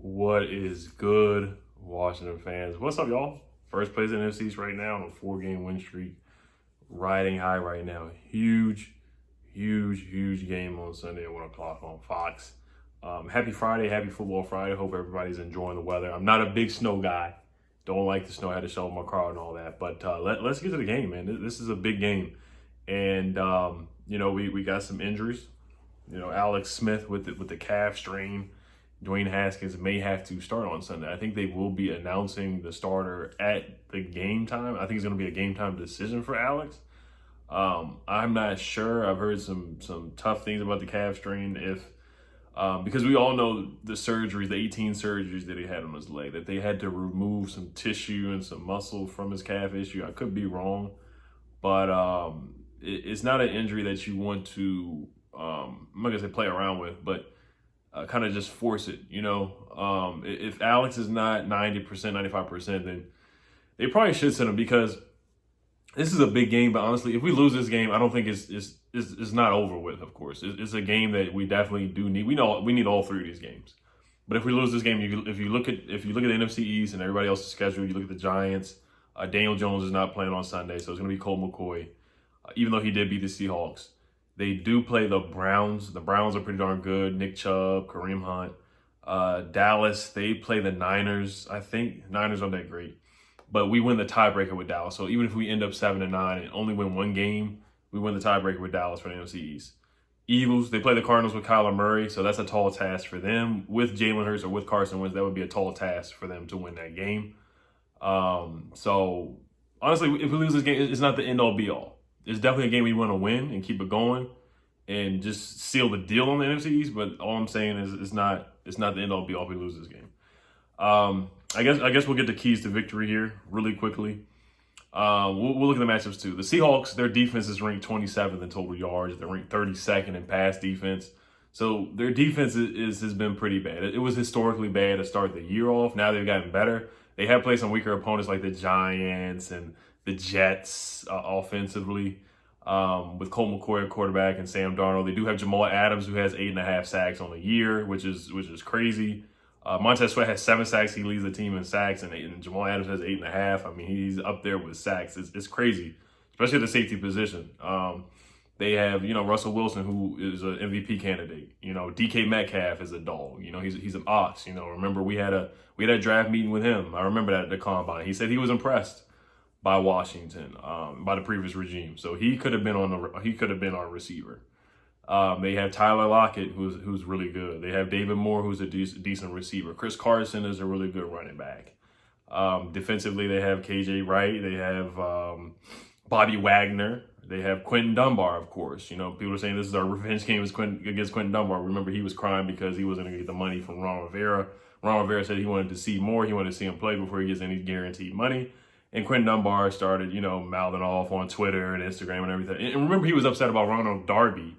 What is good, Washington fans? What's up, y'all? First place in the NFC right now on a 4-game win streak, riding high right now. Huge game on Sunday at 1 o'clock on Fox. Happy Friday, happy Football Friday. Hope everybody's enjoying the weather. I'm not a big snow guy. Don't like the snow. I had to shovel my car and all that. But let's get to the game, man. This is a big game. And, we got some injuries. Alex Smith with the calf strain. Dwayne Haskins may have to start on Sunday. I think they will be announcing the starter at the game time. I think it's going to be a game time decision for Alex. I'm not sure. I've heard some tough things about the calf strain. Because we all know the surgeries, the 18 surgeries that he had on his leg, that they had to remove some tissue and some muscle from his calf issue. I could be wrong, but it's not an injury that you want to, I'm not gonna say play around with, but kind of just force it, if Alex is not 90%, 95%, then they probably should send him, because this is a big game. But honestly, if we lose this game, I don't think it's not over with. Of course, it's a game that we definitely do need. We know we need all three of these games. But if we lose this game, if you look at the NFC East and everybody else's schedule, you look at the Giants. Daniel Jones is not playing on Sunday, so it's going to be Colt McCoy, even though he did beat the Seahawks. They do play the Browns. The Browns are pretty darn good. Nick Chubb, Kareem Hunt. Dallas, they play the Niners. I think Niners aren't that great. But we win the tiebreaker with Dallas. So even if we end up 7-9 and only win one game, we win the tiebreaker with Dallas for the NFC East. Eagles, they play the Cardinals with Kyler Murray. So that's a tall task for them. With Jalen Hurts or with Carson Wentz, that would be a tall task for them to win that game. So honestly, if we lose this game, it's not the end all be all. It's definitely a game we want to win and keep it going and just seal the deal on the NFC East. But all I'm saying is it's not the end all be all if we lose this game. I guess we'll get the keys to victory here really quickly. We'll look at the matchups too. The Seahawks, their defense is ranked 27th in total yards. They're ranked 32nd in pass defense. So their defense has been pretty bad. It was historically bad to start the year off. Now they've gotten better. They have played some weaker opponents like the Giants and the Jets offensively, with Colt McCoy at quarterback and Sam Darnold. They do have Jamal Adams, who has 8.5 sacks on the year, which is crazy. Montez Sweat has 7 sacks. He leads the team in sacks, and Jamal Adams has 8.5. I mean, he's up there with sacks. It's crazy, especially at the safety position. They have, Russell Wilson, who is an MVP candidate. DK Metcalf is a dog. He's an ox. Remember we had a draft meeting with him. I remember that at the combine. He said he was impressed by Washington, by the previous regime. So he could have been our receiver. They have Tyler Lockett, who's really good. They have David Moore, who's a decent receiver. Chris Carson is a really good running back. Defensively, they have KJ Wright. They have Bobby Wagner. They have Quentin Dunbar, of course. People are saying this is our revenge game against Quentin Dunbar. Remember, he was crying because he wasn't going to get the money from Ron Rivera. Ron Rivera said he wanted to see more. He wanted to see him play before he gets any guaranteed money. And Quentin Dunbar started, mouthing off on Twitter and Instagram and everything. And remember, he was upset about Ronald Darby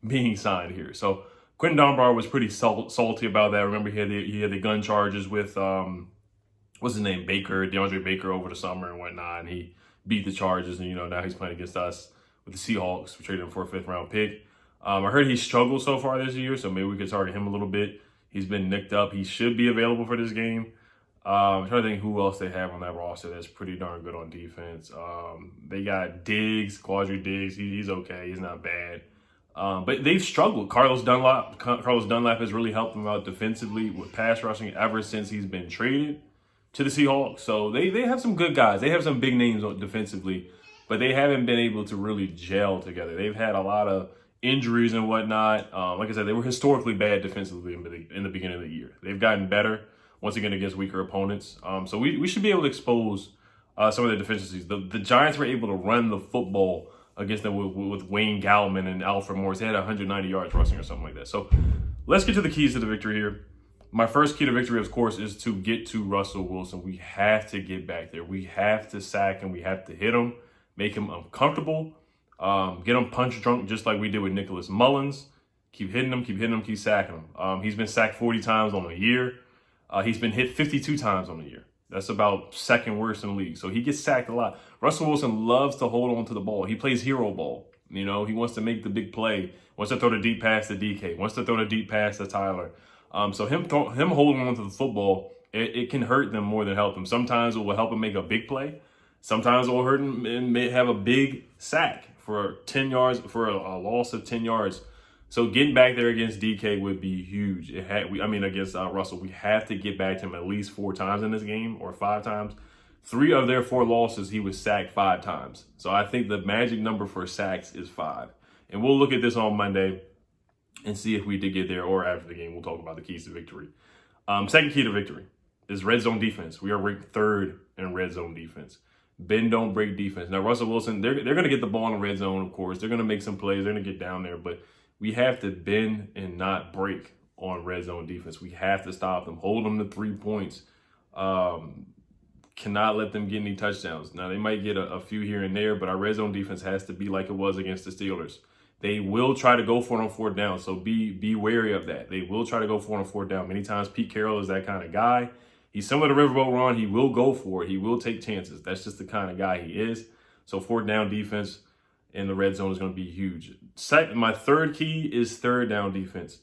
being signed here. So Quentin Dunbar was pretty salty about that. Remember, he had the gun charges with what's his name, DeAndre Baker over the summer and whatnot, and he beat the charges. And now he's playing against us with the Seahawks. We traded him for a 5th-round pick. I heard he struggled so far this year, so maybe we could target him a little bit. He's been nicked up. He should be available for this game. I'm trying to think who else they have on that roster that's pretty darn good on defense. They got Diggs, Quadri Diggs. He's okay. He's not bad. But they've struggled. Carlos Dunlap has really helped them out defensively with pass rushing ever since he's been traded to the Seahawks. So they have some good guys. They have some big names defensively, but they haven't been able to really gel together. They've had a lot of injuries and whatnot. Like I said, they were historically bad defensively in the beginning of the year. They've gotten better once again against weaker opponents. So we should be able to expose some of their deficiencies. The Giants were able to run the football against them with Wayne Gallman and Alfred Morris. They had 190 yards rushing or something like that. So let's get to the keys to the victory here. My first key to victory, of course, is to get to Russell Wilson. We have to get back there. We have to sack him. We have to hit him, make him uncomfortable, get him punch drunk just like we did with Nicholas Mullins. Keep hitting him, keep sacking him. He's been sacked 40 times on the year. He's been hit 52 times on the year. That's about second worst in the league. So he gets sacked a lot. Russell Wilson loves to hold on to the ball. He plays hero ball. He wants to make the big play. Wants to throw the deep pass to DK. Wants to throw the deep pass to Tyler. So him holding on to the football, it can hurt them more than help them. Sometimes it will help him make a big play. Sometimes it will hurt him and may have a big sack for 10 yards, for a loss of 10 yards. So getting back there against DK would be huge. Against Russell, we have to get back to him at least 4 times in this game, or 5 times. 3 of their 4 losses, he was sacked 5 times. So I think the magic number for sacks is 5. And we'll look at this on Monday and see if we did get there, or after the game, we'll talk about the keys to victory. Second key to victory is red zone defense. We are ranked 3rd in red zone defense. Bend, don't break defense. Now, Russell Wilson, they're going to get the ball in the red zone, of course. They're going to make some plays. They're going to get down there. But we have to bend and not break on red zone defense. We have to stop them. Hold them to 3 points. Cannot let them get any touchdowns. Now, they might get a few here and there, but our red zone defense has to be like it was against the Steelers. They will try to go for it on 4th down, so be wary of that. They will try to go for it on 4th down. Many times Pete Carroll is that kind of guy. He's similar to Riverboat Ron. He will go for it. He will take chances. That's just the kind of guy he is. So 4th down defense in the red zone is going to be huge. My 3rd key is 3rd down defense.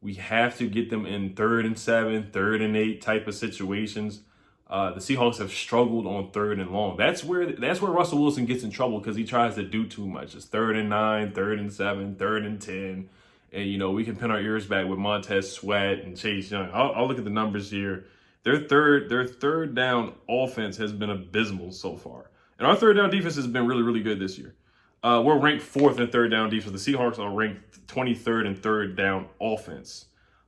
We have to get them in 3rd and 7, 3rd and 8 type of situations. The Seahawks have struggled on 3rd and long. That's where Russell Wilson gets in trouble, because he tries to do too much. It's 3rd and 9, 3rd and 7, 3rd and 10. And, we can pin our ears back with Montez Sweat and Chase Young. I'll look at the numbers here. Their third down offense has been abysmal so far. And our 3rd down defense has been really, really good this year. We're ranked 4th in 3rd down defense. The Seahawks are ranked 23rd in 3rd down offense.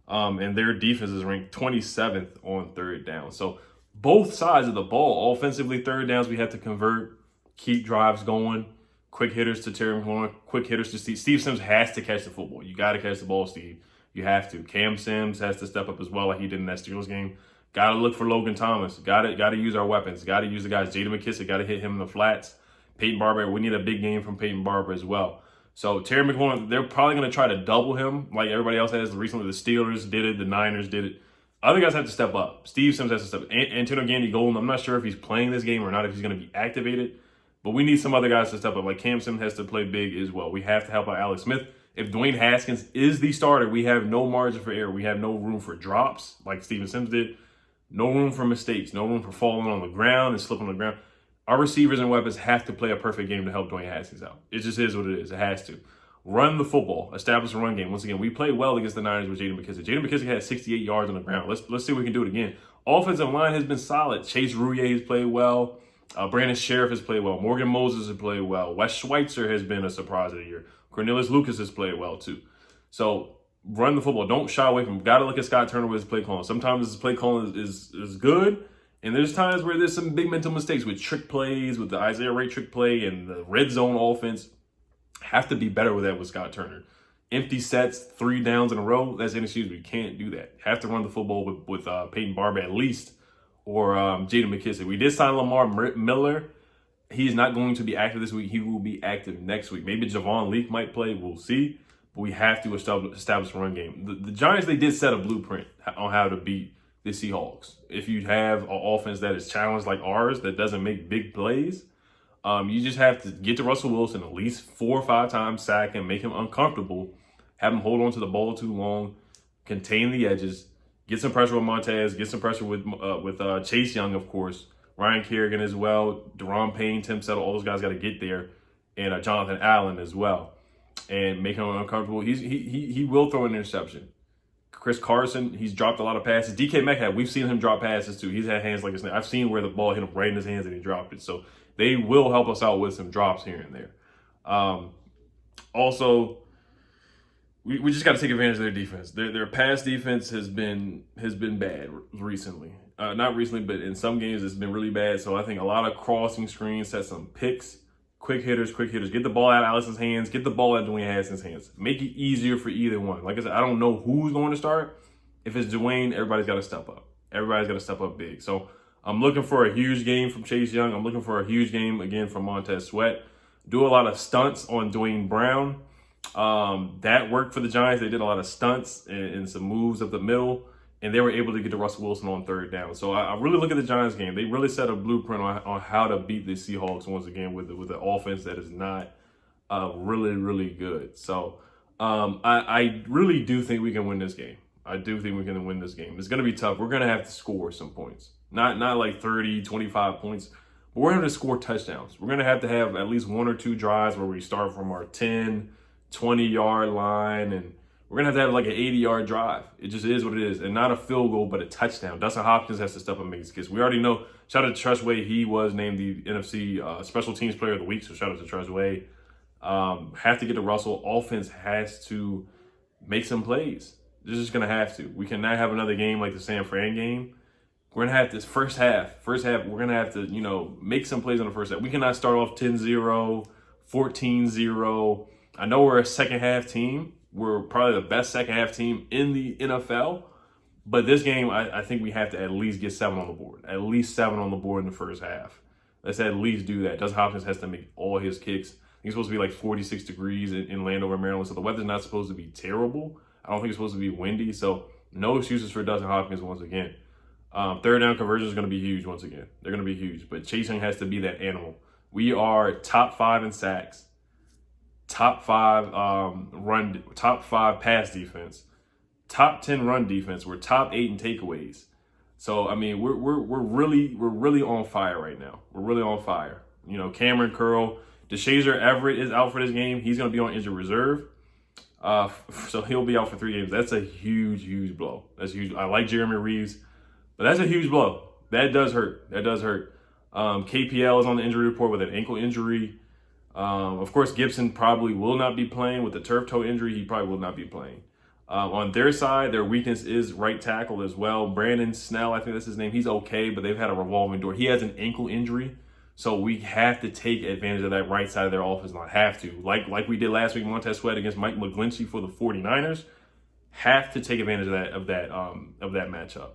And their defense is ranked 27th on 3rd down. So both sides of the ball, offensively, 3rd downs, we have to convert, keep drives going, quick hitters to Terry McLaurin, quick hitters to Steve. Steve Sims has to catch the football. You got to catch the ball, Steve. You have to. Cam Sims has to step up as well, like he did in that Steelers game. Got to look for Logan Thomas. Got to use our weapons. Got to use the guys. Jada McKissick, got to hit him in the flats. Peyton Barber, we need a big game from Peyton Barber as well. So Terry McLaurin, they're probably going to try to double him like everybody else has. Recently, the Steelers did it. The Niners did it. Other guys have to step up. Steve Sims has to step up. Antonio Gandy-Golden, I'm not sure if he's playing this game or not, if he's going to be activated. But we need some other guys to step up. Like Cam Sims has to play big as well. We have to help out Alex Smith. If Dwayne Haskins is the starter, we have no margin for error. We have no room for drops like Steven Sims did. No room for mistakes. No room for falling on the ground and slipping on the ground. Our receivers and weapons have to play a perfect game to help Dwayne Haskins out. It just is what it is. It has to. Run the football. Establish a run game. Once again, we played well against the Niners with Jada McKissick. Jada McKissick had 68 yards on the ground. Let's see if we can do it again. Offensive line has been solid. Chase Rouillet has played well. Brandon Sheriff has played well. Morgan Moses has played well. Wes Schweitzer has been a surprise of the year. Cornelius Lucas has played well too. So run the football. Don't shy away from. Got to look at Scott Turner with his play calling. Sometimes his play calling is good, and there's times where there's some big mental mistakes with trick plays, with the Isaiah Ray trick play and the red zone offense. Have to be better with that with Scott Turner. Empty sets, 3 downs in a row. That's inexcusable. We can't do that. Have to run the football with Peyton Barber at least, or Jada McKissick. We did sign Lamar Miller. He's not going to be active this week. He will be active next week. Maybe Javon Leak might play. We'll see. But we have to establish a run game. The Giants, they did set a blueprint on how to beat the Seahawks. If you have an offense that is challenged like ours, that doesn't make big plays, you just have to get to Russell Wilson at least 4 or 5 times, sack him, make him uncomfortable, have him hold on to the ball too long, contain the edges, get some pressure with Montez, get some pressure with Chase Young, of course, Ryan Kerrigan as well, Deron Payne, Tim Settle, all those guys got to get there, and Jonathan Allen as well, and make him uncomfortable. He will throw an interception. Chris Carson, he's dropped a lot of passes. DK Metcalf, we've seen him drop passes too. He's had hands like a snake. I've seen where the ball hit him right in his hands and he dropped it. So they will help us out with some drops here and there. Also, we just got to take advantage of their defense. Their pass defense has been bad recently. Not recently, but in some games it's been really bad. So I think a lot of crossing screens, set some picks, quick hitters. Get the ball out of Allison's hands. Get the ball out of Dwayne Haskins' hands. Make it easier for either one. Like I said, I don't know who's going to start. If it's Dwayne, everybody's got to step up. Everybody's got to step up big. So I'm looking for a huge game from Chase Young. I'm looking for a huge game, again, from Montez Sweat. Do a lot of stunts on Dwayne Brown. That worked for the Giants. They did a lot of stunts and some moves up the middle, and they were able to get to Russell Wilson on 3rd down. So I really look at the Giants game. They really set a blueprint on how to beat the Seahawks once again with the offense that is not really, really good. So I really do think we can win this game. I do think we're going to win this game. It's going to be tough. We're going to have to score some points. Not like 30, 25 points, but we're going to score touchdowns. We're going to have at least 1 or 2 drives where we start from our 10, 20-yard line, and we're going to have like an 80-yard drive. It just is what it is. And not a field goal, but a touchdown. Dustin Hopkins has to step up and make his kicks. We already know. Shout out to Trustway. He was named the NFC Special Teams Player of the Week, so shout out to Trustway. Have to get to Russell. Offense has to make some plays. They're just going to have to. We cannot have another game like the San Fran game. We're going to have this first half, we're going to have to, make some plays in the first half. We cannot start off 10-0, 14-0. I know we're a second half team. We're probably the best second half team in the NFL. But this game, I think we have to at least get 7 on the board. At least 7 on the board in the first half. Let's at least do that. Dustin Hopkins has to make all his kicks. It's supposed to be like 46 degrees in Landover, Maryland. So the weather's not supposed to be terrible. I don't think it's supposed to be windy. So no excuses for Dustin Hopkins once again. Third down conversions is going to be huge once again. They're going to be huge. But chasing has to be that animal. We are top 5 in sacks. Top 5 pass defense. Top 10 run defense. We're top 8 in takeaways. So I mean, we're really on fire right now. We're really on fire. Cameron Curl. DeShazer Everett is out for this game. He's going to be on injured reserve. So he'll be out for 3 games. That's a huge blow. That's huge. I like Jeremy Reeves, but that's a huge blow. That does hurt. KPL is on the injury report with an ankle injury. Of course, Gibson probably will not be playing with the turf toe injury. He probably will not be playing. On their side, their weakness is right tackle as well. Brandon Snell, I think that's his name. He's okay, but they've had a revolving door. He has an ankle injury. So we have to take advantage of that right side of their offense. Not have to. Like we did last week, Montez Sweat against Mike McGlinchey for the 49ers. Have to take advantage of that matchup.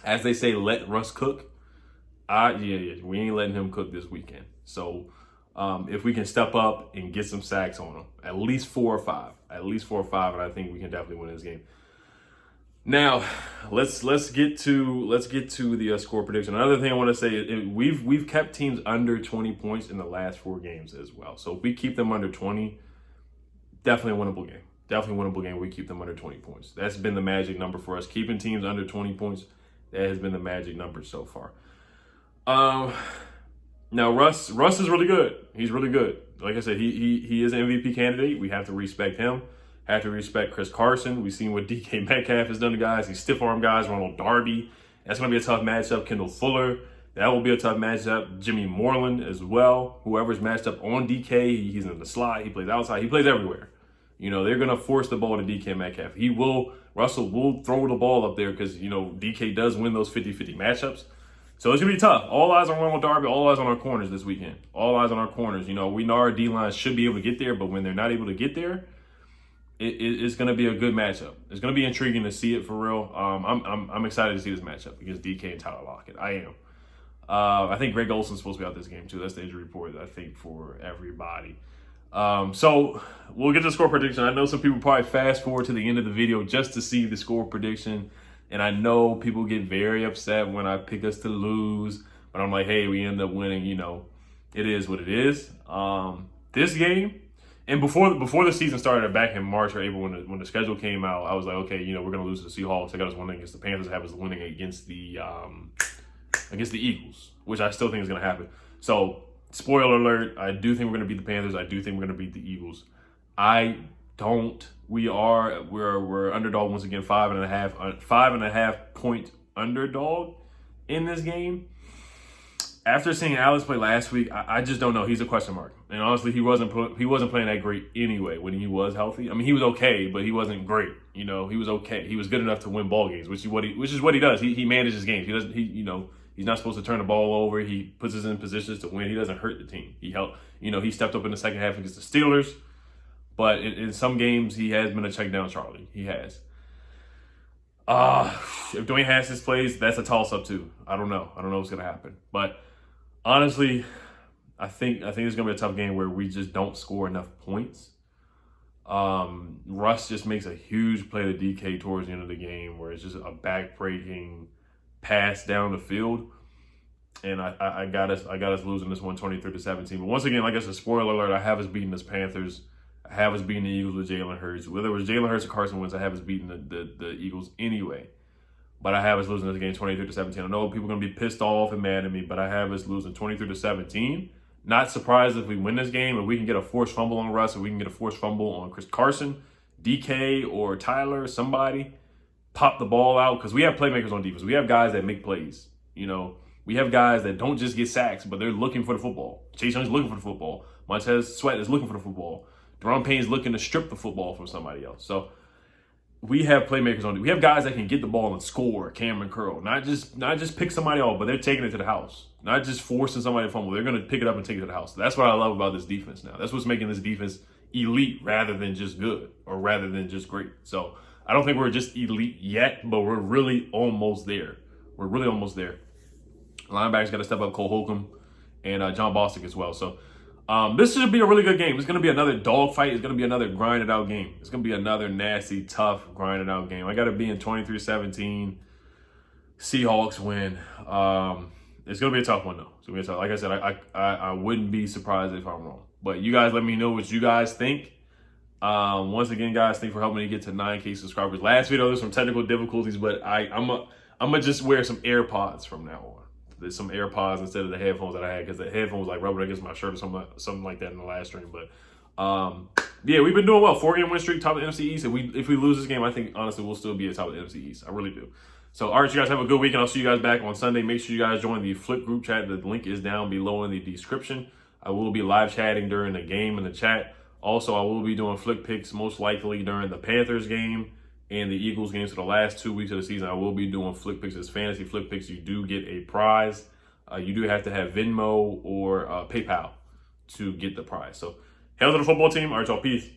As they say, let Russ cook. We ain't letting him cook this weekend. So if we can step up and get some sacks on him, at least 4 or 5. And I think we can definitely win this game. Now, let's get to the score prediction. Another thing I want to say is we've kept teams under 20 points in the last 4 games as well. So if we keep them under 20, definitely a winnable game. We keep them under 20 points. That's been the magic number for us. Keeping teams under 20 points, that has been the magic number so far. Now Russ is really good. He's really good. Like I said, he is an MVP candidate. We have to respect him. Have to respect Chris Carson. We've seen what DK Metcalf has done to guys. He stiff-armed guys. Ronald Darby. That's going to be a tough matchup. Kendall Fuller. That will be a tough matchup. Jimmy Moreland as well. Whoever's matched up on DK, he's in the slot. He plays outside. He plays everywhere. They're going to force the ball to DK Metcalf. Russell will throw the ball up there because, DK does win those 50-50 matchups. So it's going to be tough. All eyes on Ronald Darby. All eyes on our corners this weekend. All eyes on our corners. We know our D-line should be able to get there, but when they're not able to get there, it's going to be a good matchup. It's going to be intriguing to see it for real. I'm excited to see this matchup against DK and Tyler Lockett. I am. I think Greg Olson's supposed to be out this game too. That's the injury report, I think, for everybody. So we'll get to the score prediction. I know some people probably fast forward to the end of the video just to see the score prediction. And I know people get very upset when I pick us to lose. But I'm like, hey, we end up winning. It is what it is. This game, and before the season started back in March or April when the schedule came out, I was like, okay, we're going to lose to the Seahawks. I got us winning against the Panthers. I have us winning against the Eagles, which I still think is going to happen. So, spoiler alert, I do think we're going to beat the Panthers. I do think we're going to beat the Eagles. We're underdog once again, 5.5 point underdog in this game. After seeing Alex play last week, I just don't know. He's a question mark. And honestly, he wasn't playing that great anyway when he was healthy. I mean, he was okay, but he wasn't great. He was okay. He was good enough to win ball games, which is what he does. He manages games. He's not supposed to turn the ball over. He puts us in positions to win. He doesn't hurt the team. He stepped up in the second half against the Steelers. But in some games, he has been a check down Charlie. He has. If Dwayne Haskins plays, that's a toss-up too. I don't know what's going to happen. But honestly, I think it's going to be a tough game where we just don't score enough points. Russ just makes a huge play to DK towards the end of the game where it's just a back-breaking pass down the field. And I got us losing this one 23-17. But once again, like I said, spoiler alert, I have us beating this Panthers. I have us beating the Eagles with Jalen Hurts. Whether it was Jalen Hurts or Carson Wentz, I have us beating the Eagles anyway. But I have us losing this game 23-17. I know people are going to be pissed off and mad at me, but I have us losing 23-17. Not surprised if we win this game. If we can get a forced fumble on Russ, if we can get a forced fumble on Chris Carson, DK, or Tyler, somebody, pop the ball out. Because we have playmakers on defense. We have guys that make plays. You know, we have guys that don't just get sacks, but they're looking for the football. Chase Young's looking for the football. Montez Sweat is looking for the football. Deron Payne's looking to strip the football from somebody else. So we have playmakers on it. We have guys that can get the ball and score. Cameron Curl, not just pick somebody off, but they're taking it to the house. Not just forcing somebody to fumble. They're going to pick it up and take it to the house. That's what I love about this defense now. That's what's making this defense elite rather than just good or rather than just great. So I don't think we're just elite yet, but we're really almost there. We're really almost there. Linebackers got to step up. Cole Holcomb and John Bostic as well. So this should be a really good game. It's going to be another dogfight. It's going to be another grinded out game. It's going to be another nasty, tough, grinded out game. I got to be in 23-17. Seahawks win. It's going to be a tough one, though. It's going to be a tough. Like I said, I wouldn't be surprised if I'm wrong. But you guys let me know what you guys think. Once again, guys, thanks for helping me get to 9K subscribers. Last video, there's some technical difficulties, but I'm gonna just wear some AirPods from now on. There's some AirPods instead of the headphones that I had because the headphones like rubbing against my shirt or something like that in the last stream. But yeah, we've been doing well. 4-game win streak, top of the NFC East. If we lose this game, I think honestly we'll still be at top of the NFC East. I really do. So all right, you guys have a good week, and I'll see you guys back on Sunday. Make sure you guys join the Flip group chat. The link is down below in the description. I will be live chatting during the game in the chat. Also, I will be doing flick picks most likely during the Panthers game and the Eagles game. So the last 2 weeks of the season, I will be doing flick picks as fantasy flick picks. You do get a prize. You do have to have Venmo or PayPal to get the prize. So, hail to the football team. All right, y'all. Peace.